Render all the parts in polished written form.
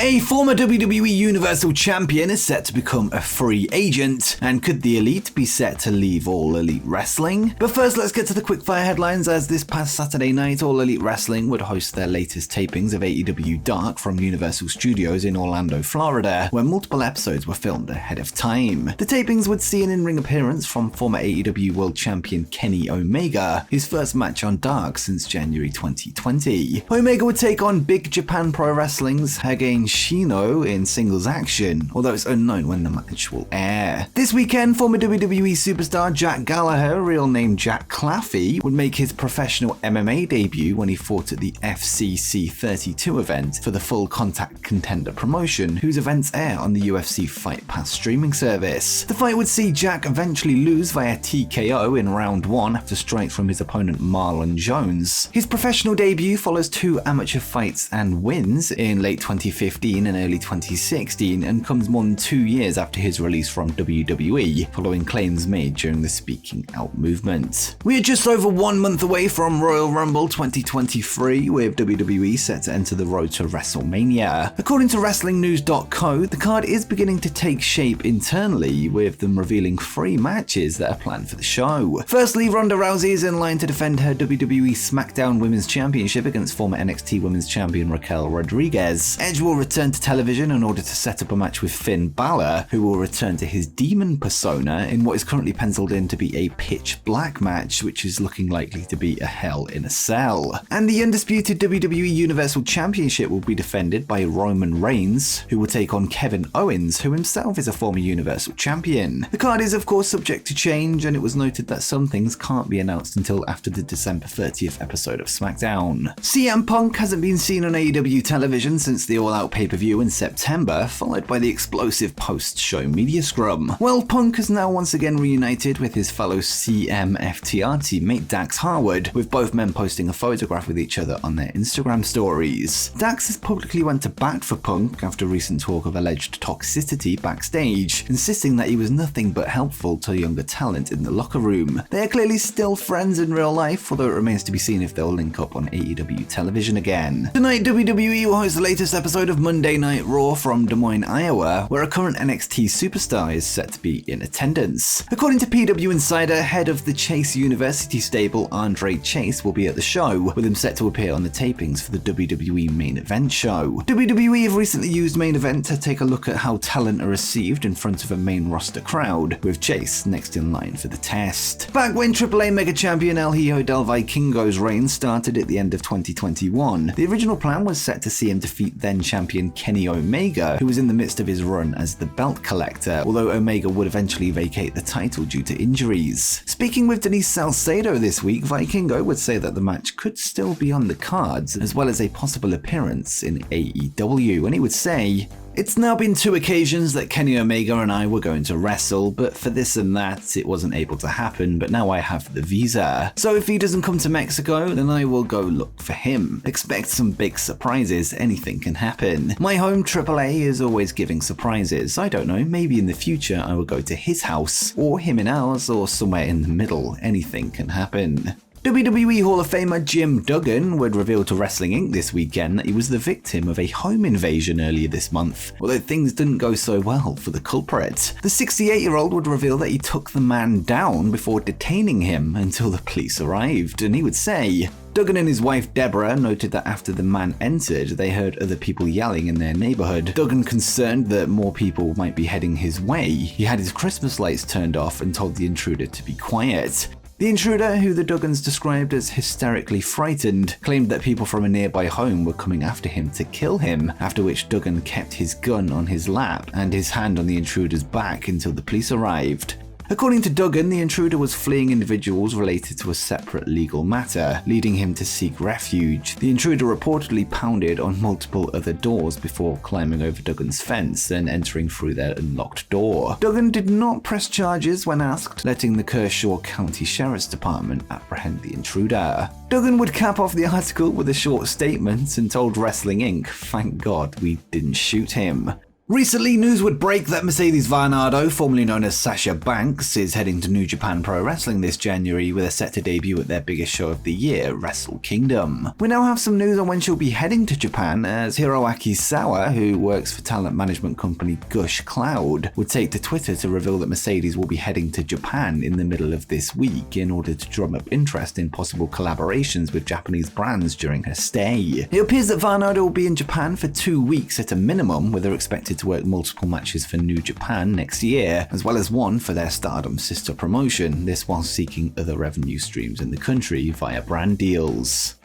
A former WWE Universal Champion is set to become a free agent, and could the Elite be set to leave All Elite Wrestling? But first, let's get to the quickfire headlines, as this past Saturday night, All Elite Wrestling would host their latest tapings of AEW Dark from Universal Studios in Orlando, Florida, where multiple episodes were filmed ahead of time. The tapings would see an in-ring appearance from former AEW World Champion Kenny Omega, his first match on Dark since January 2020. Omega would take on Big Japan Pro Wrestling's Hagen Shino in singles action, although it's unknown when the match will air. This weekend, former WWE superstar Jack Gallagher, real name Jack Claffey, would make his professional MMA debut when he fought at the FCC 32 event for the Full Contact Contender promotion, whose events air on the UFC Fight Pass streaming service. The fight would see Jack eventually lose via TKO in round 1 after strikes from his opponent Marlon Jones. His professional debut follows 2 amateur fights and wins in late 2015 and early 2016, and comes more than 2 years after his release from WWE, following claims made during the Speaking Out movement. We are just over 1 month away from Royal Rumble 2023, with WWE set to enter the road to WrestleMania. According to WrestlingNews.co, the card is beginning to take shape internally, with them revealing 3 matches that are planned for the show. Firstly, Ronda Rousey is in line to defend her WWE SmackDown Women's Championship against former NXT Women's Champion Raquel Rodriguez. Edge will return to television in order to set up a match with Finn Balor, who will return to his demon persona in what is currently penciled in to be a pitch black match, which is looking likely to be a Hell in a Cell. And the undisputed WWE Universal Championship will be defended by Roman Reigns, who will take on Kevin Owens, who himself is a former Universal Champion. The card is of course subject to change, and it was noted that some things can't be announced until after the December 30th episode of SmackDown. CM Punk hasn't been seen on AEW television since the All Out pay-per-view in September, followed by the explosive post-show media scrum. Well, Punk has now once again reunited with his fellow CMFTR teammate Dax Harwood, with both men posting a photograph with each other on their Instagram stories. Dax has publicly went to bat for Punk after recent talk of alleged toxicity backstage, insisting that he was nothing but helpful to younger talent in the locker room. They are clearly still friends in real life, although it remains to be seen if they'll link up on AEW television again. Tonight, WWE will host the latest episode of Monday Night Raw from Des Moines, Iowa, where a current NXT superstar is set to be in attendance. According to PW Insider, head of the Chase University stable Andre Chase will be at the show, with him set to appear on the tapings for the WWE Main Event show. WWE have recently used Main Event to take a look at how talent are received in front of a main roster crowd, with Chase next in line for the test. Back when AAA Mega Champion El Hijo del Vikingo's reign started at the end of 2021, the original plan was set to see him defeat then champion Kenny Omega, who was in the midst of his run as the belt collector, although Omega would eventually vacate the title due to injuries. Speaking with Denise Salcedo this week, Vikingo would say that the match could still be on the cards, as well as a possible appearance in AEW, and he would say, "It's now been 2 occasions that Kenny Omega and I were going to wrestle, but for this and that, it wasn't able to happen, but now I have the visa. So if he doesn't come to Mexico, then I will go look for him. Expect some big surprises, anything can happen. My home AAA is always giving surprises. I don't know, maybe in the future I will go to his house, or him in ours, or somewhere in the middle. Anything can happen." WWE Hall of Famer Jim Duggan would reveal to Wrestling Inc. this weekend that he was the victim of a home invasion earlier this month, although things didn't go so well for the culprit. The 68-year-old would reveal that he took the man down before detaining him until the police arrived, and he would say, Duggan and his wife Deborah noted that after the man entered, they heard other people yelling in their neighborhood. Duggan, concerned that more people might be heading his way, he had his Christmas lights turned off and told the intruder to be quiet. The intruder, who the Duggans described as hysterically frightened, claimed that people from a nearby home were coming after him to kill him, after which Duggan kept his gun on his lap and his hand on the intruder's back until the police arrived. According to Duggan, the intruder was fleeing individuals related to a separate legal matter, leading him to seek refuge. The intruder reportedly pounded on multiple other doors before climbing over Duggan's fence and entering through their unlocked door. Duggan did not press charges when asked, letting the Kershaw County Sheriff's Department apprehend the intruder. Duggan would cap off the article with a short statement and told Wrestling Inc., "Thank God we didn't shoot him." Recently, news would break that Mercedes Varnado, formerly known as Sasha Banks, is heading to New Japan Pro Wrestling this January with a set to debut at their biggest show of the year, Wrestle Kingdom. We now have some news on when she'll be heading to Japan, as Hiroaki Sawa, who works for talent management company Gush Cloud, would take to Twitter to reveal that Mercedes will be heading to Japan in the middle of this week in order to drum up interest in possible collaborations with Japanese brands during her stay. It appears that Varnado will be in Japan for 2 weeks at a minimum, with her expected to work multiple matches for New Japan next year, as well as one for their Stardom sister promotion, this while seeking other revenue streams in the country via brand deals.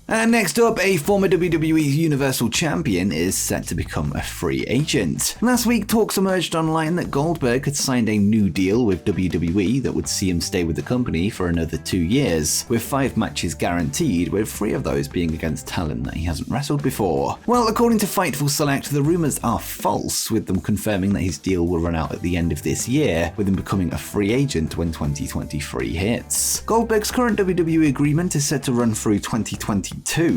And next up, a former WWE Universal Champion is set to become a free agent. Last week, talks emerged online that Goldberg had signed a new deal with WWE that would see him stay with the company for another 2 years, with 5 matches guaranteed, with 3 of those being against talent that he hasn't wrestled before. Well, according to Fightful Select, the rumors are false, with them confirming that his deal will run out at the end of this year, with him becoming a free agent when 2023 hits. Goldberg's current WWE agreement is set to run through 2022,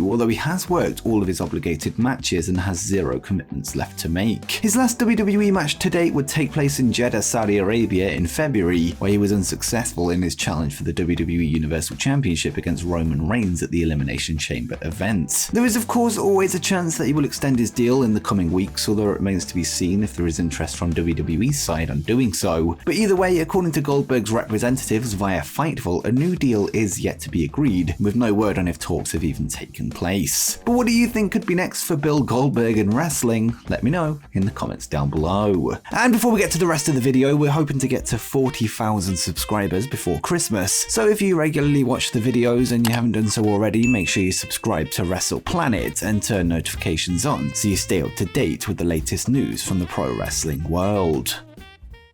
although he has worked all of his obligated matches and has 0 commitments left to make. His last WWE match to date would take place in Jeddah, Saudi Arabia in February, where he was unsuccessful in his challenge for the WWE Universal Championship against Roman Reigns at the Elimination Chamber event. There is of course always a chance that he will extend his deal in the coming weeks, although it remains to be seen if there is interest from WWE's side on doing so. But either way, according to Goldberg's representatives via Fightful, a new deal is yet to be agreed, with no word on if talks have even taken place. But what do you think could be next for Bill Goldberg in wrestling? Let me know in the comments down below. And before we get to the rest of the video, we're hoping to get to 40,000 subscribers before Christmas. So if you regularly watch the videos and you haven't done so already, make sure you subscribe to Wrestle Planet and turn notifications on so you stay up to date with the latest news from the pro wrestling world.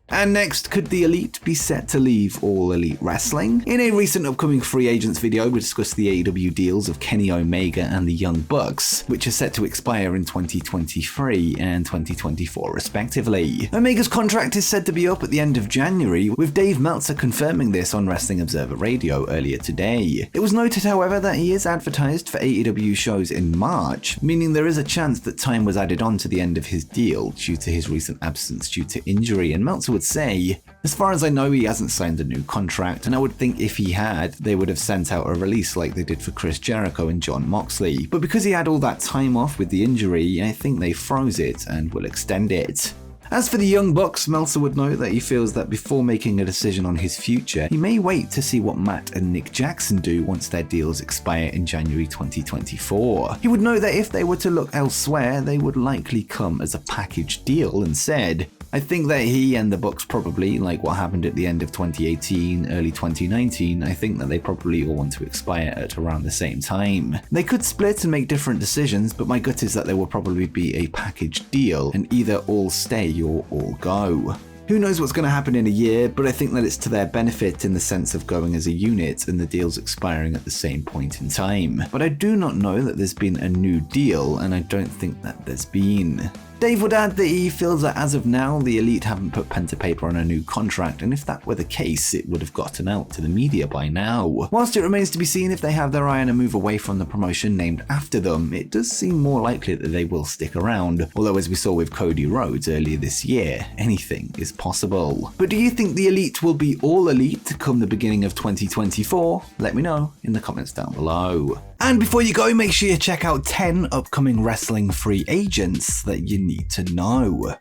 And next, could the Elite be set to leave All Elite Wrestling? In a recent upcoming free agents video, we discussed the AEW deals of Kenny Omega and the Young Bucks, which are set to expire in 2023 and 2024 respectively. Omega's contract is said to be up at the end of January, with Dave Meltzer confirming this on Wrestling Observer Radio earlier today. It was noted, however, that he is advertised for AEW shows in March, meaning there is a chance that time was added on to the end of his deal due to his recent absence due to injury, and Meltzer would say, as far as I know, he hasn't signed a new contract, and I would think if he had, they would have sent out a release like they did for Chris Jericho and Jon Moxley. But because he had all that time off with the injury, I think they froze it and will extend it. As for the Young Bucks, Meltzer would note that he feels that before making a decision on his future, he may wait to see what Matt and Nick Jackson do once their deals expire in January 2024. He would note that if they were to look elsewhere, they would likely come as a package deal, and said, I think that he and the Bucks probably, like what happened at the end of 2018, early 2019, I think that they probably all want to expire at around the same time. They could split and make different decisions, but my gut is that there will probably be a package deal and either all stay or all go. Who knows what's going to happen in a year, but I think that it's to their benefit in the sense of going as a unit and the deals expiring at the same point in time. But I do not know that there's been a new deal, and I don't think that there's been. Dave would add that he feels that as of now, the Elite haven't put pen to paper on a new contract, and if that were the case, it would have gotten out to the media by now. Whilst it remains to be seen if they have their eye on a move away from the promotion named after them, it does seem more likely that they will stick around, although as we saw with Cody Rhodes earlier this year, anything is possible. But do you think the Elite will be All Elite come the beginning of 2024? Let me know in the comments down below. And before you go, make sure you check out 10 upcoming wrestling free agents that you need to know.